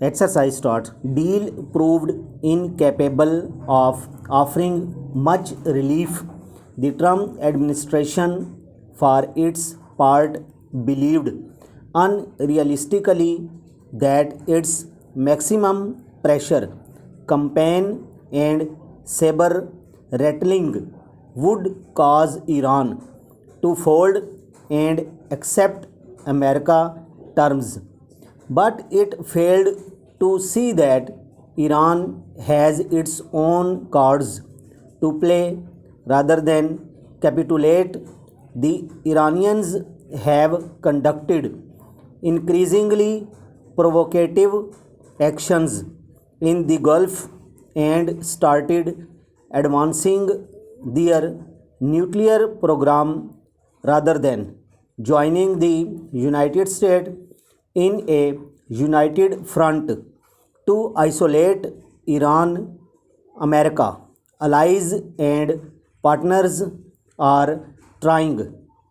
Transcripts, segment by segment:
Exercise start. Deal proved incapable of offering much relief. The Trump administration, for its part, believed unrealistically that its maximum pressure campaign and saber rattling would cause Iran to fold and accept America terms. But it failed to see that Iran has its own cards to play rather than capitulate. The Iranians have conducted increasingly provocative actions in the Gulf and started advancing their nuclear program rather than joining the United States in a united front to isolate Iran. America, allies and partners are trying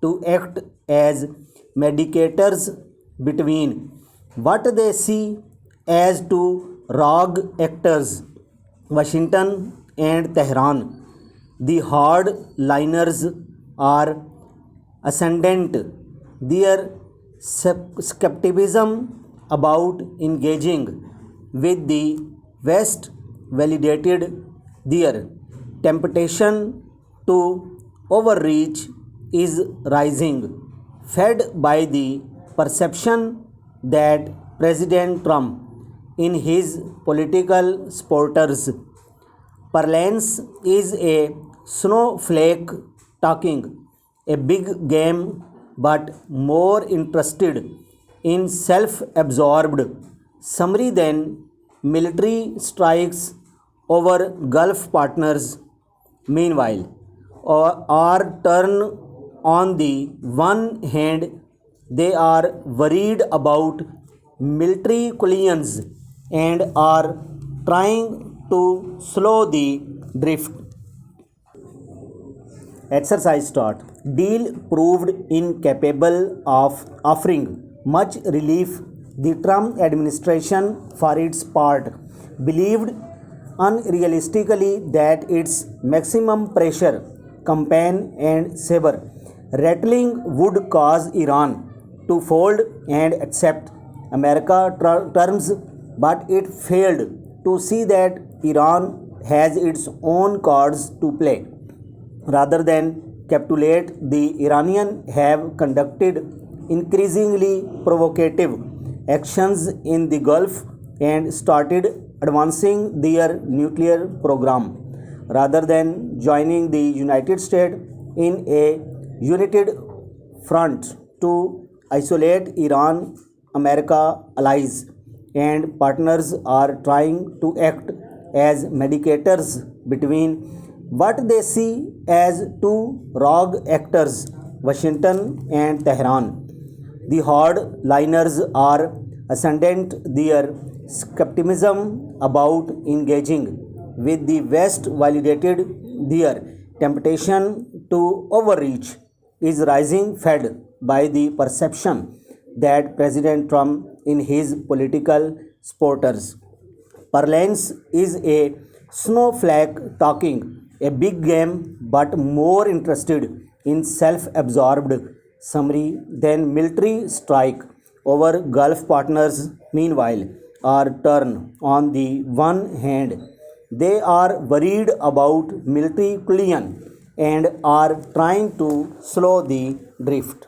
to act as mediators between what they see as two rogue actors, Washington and Tehran. The hardliners are ascendant. Their skepticism about engaging with the West validated their temptation to overreach is rising, fed by the perception that President Trump, in his political supporters' parlance, is a snowflake talking a big game but more interested in self-absorbed summary than military strikes over Gulf partners. Meanwhile, are turn on the one hand, they are worried about military collisions and are trying to slow the drift. Exercise start. Deal proved incapable of offering much relief. The Trump administration, for its part, believed unrealistically that its maximum pressure campaign and saber rattling would cause Iran to fold and accept America terms, but it failed to see that Iran has its own cards to play. Rather than capitulate, the Iranians have conducted increasingly provocative actions in the Gulf and started advancing their nuclear program rather than joining the United States in a united front to isolate Iran. America, allies and partners are trying to act as mediators between what they see as two rogue actors, Washington and Tehran. The hardliners are ascendant. Their skepticism about engaging with the West validated their temptation to overreach is rising, fed by the perception that President Trump, in his political supporters' parlance, is a snowflake talking a big game but more interested in self-absorbed summary than military strike over Gulf partners. Meanwhile, are turn on the one hand, they are worried about military collision and are trying to slow the drift.